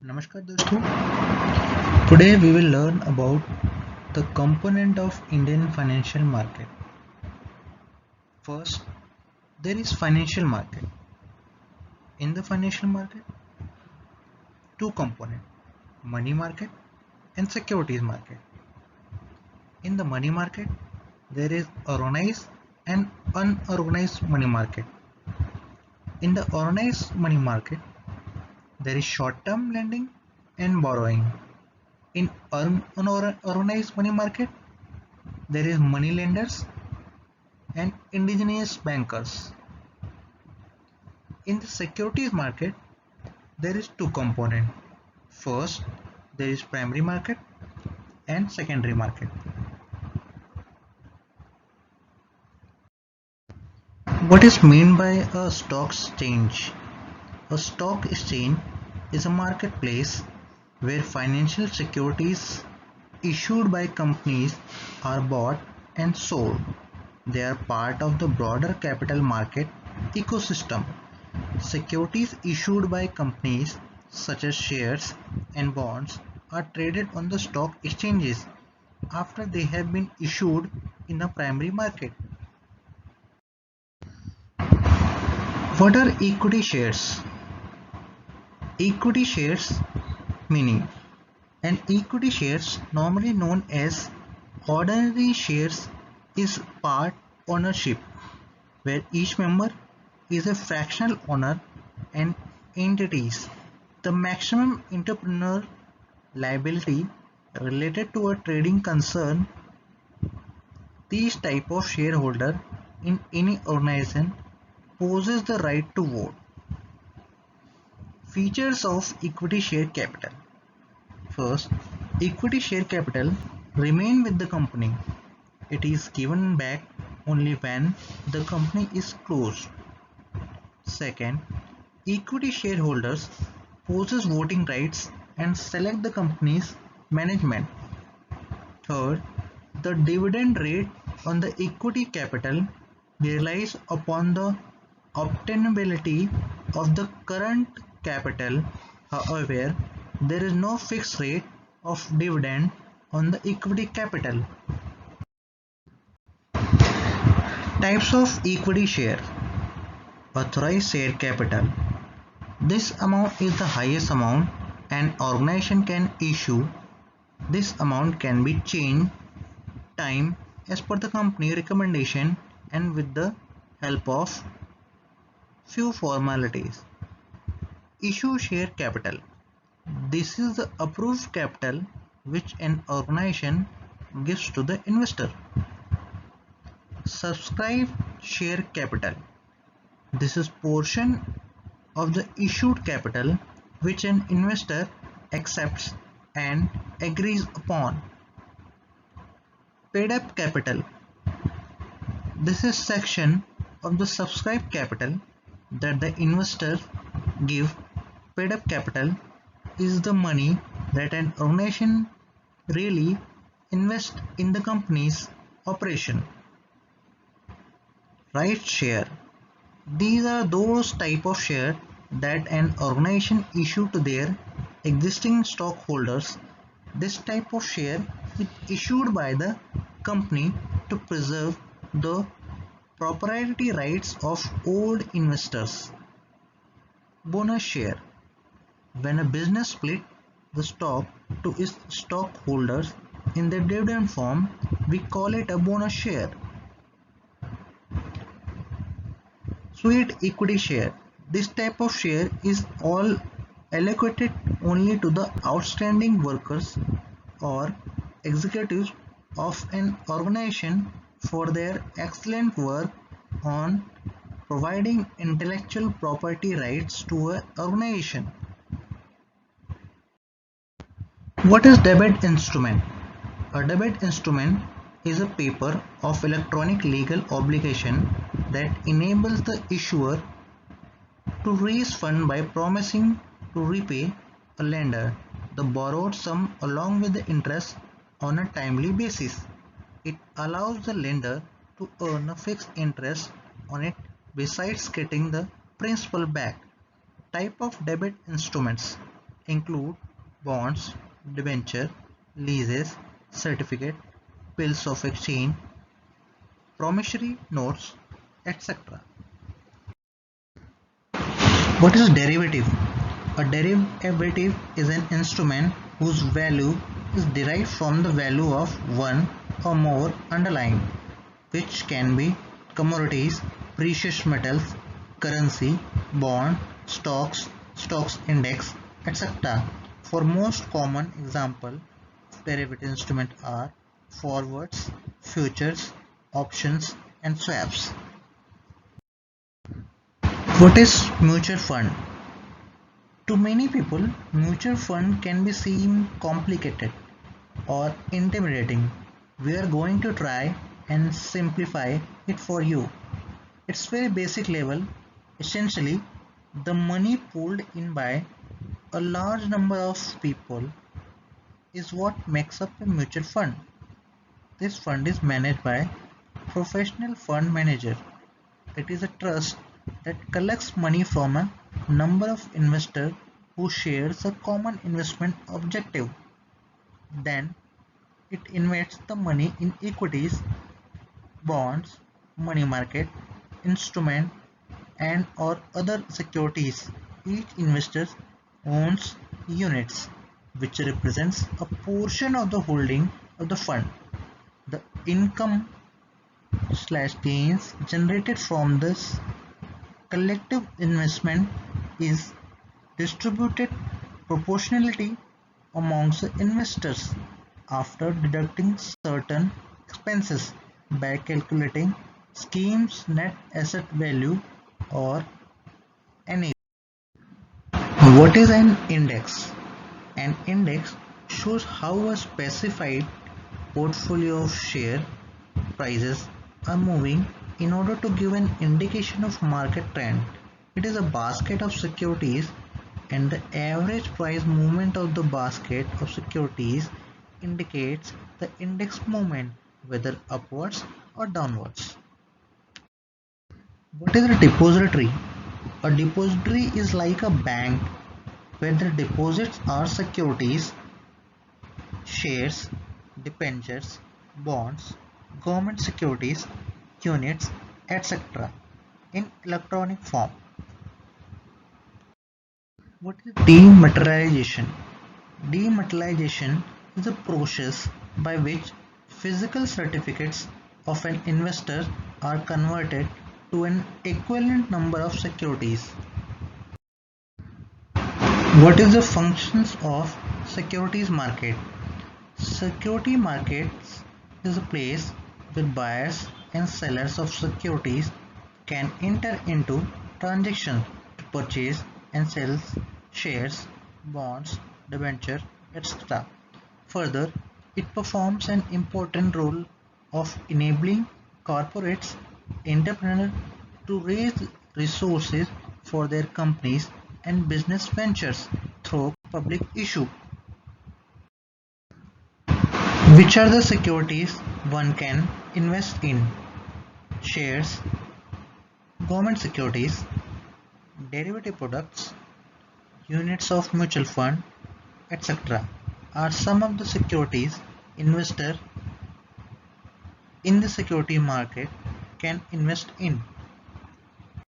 Namaskar दोस्तों. Today we will learn about the component of Indian financial market. First, there is financial market. In the financial market, two components: money market and securities market. In the money market, there is organized and unorganized money market. In the organized money market, there is short-term lending and borrowing. In unorganized money market, there is money lenders and indigenous bankers. In the securities market, there is two components. First, there is primary market and secondary market. What is meant by a stock exchange? A stock exchange is a marketplace where financial securities issued by companies are bought and sold. They are part of the broader capital market ecosystem. Securities issued by companies such as shares and bonds are traded on the stock exchanges after they have been issued in the primary market. What are equity shares? Equity shares meaning an equity shares, normally known as ordinary shares, is part ownership where each member is a fractional owner and entities. The maximum entrepreneurial liability related to a trading concern. These type of shareholder in any organization possess the right to vote. Features of equity share capital. First, equity share capital remain with the company. It is given back only when the company is closed. Second, equity shareholders possess voting rights and select the company's management. Third, the dividend rate on the equity capital relies upon the obtainability of the current capital. However, there is no fixed rate of dividend on the equity capital. Types of equity share. Authorized share capital. This amount is the highest amount an organization can issue. This amount can be changed time as per the company recommendation and with the help of few formalities. Issue share capital. This is the approved capital which an organization gives to the investor. Subscribed share capital. This is portion of the issued capital which an investor accepts and agrees upon. Paid up capital. This is section of the subscribed capital that the investor give. Paid up capital is the money that an organization really invest in the company's operation. Right share. These are those type of share that an organization issue to their existing stockholders. This type of share is issued by the company to preserve the proprietary rights of old investors. Bonus share. When a business split the stock to its stockholders in the dividend form, we call it a bonus share. Sweet equity share. This type of share is all allocated only to the outstanding workers or executives of an organization for their excellent work on providing intellectual property rights to an organization. What is debit instrument? A debit instrument is a paper of electronic legal obligation that enables the issuer to raise funds by promising to repay a lender the borrowed sum along with the interest on a timely basis. It allows the lender to earn a fixed interest on it besides getting the principal back. Type of debit instruments. include bonds, debenture, leases, certificate, bills of exchange, promissory notes, etc. What is a derivative? A derivative is an instrument whose value is derived from the value of one or more underlying, which can be commodities, precious metals, currency, bond, stocks index, etc. For most common example of derivative instrument are forwards, futures, options and swaps. What is mutual fund? To many people, mutual fund can be seen complicated or intimidating. We are going to try and simplify it for you. It's very basic level. Essentially, the money pooled in by a large number of people is what makes up a mutual fund. This fund is managed by professional fund manager. It is a trust that collects money from a number of investors who shares a common investment objective. Then it invests the money in equities, bonds, money market, instrument and or other securities. Each investor owns units which represents a portion of the holding of the fund. The income slash gains generated from this collective investment is distributed proportionally amongst the investors after deducting certain expenses by calculating scheme's net asset value or NAV. What is an index? An index shows how a specified portfolio of share prices are moving in order to give an indication of market trend. It is a basket of securities and the average price movement of the basket of securities indicates the index movement whether upwards or downwards. What is a depository? A depository is like a bank where the deposits are securities, shares, debentures, bonds, government securities, units, etc. in electronic form. What is dematerialization? Dematerialization is a process by which physical certificates of an investor are converted to an equivalent number of securities. What is the functions of securities market? Security markets is a place where buyers and sellers of securities can enter into transactions to purchase and sell shares, bonds, debenture, etc. Further, it performs an important role of enabling corporates, entrepreneurs to raise resources for their companies and business ventures through public issue. Which are the securities one can invest in? Shares, government securities, derivative products, units of mutual fund, etc. are some of the securities investor in the security market can invest in.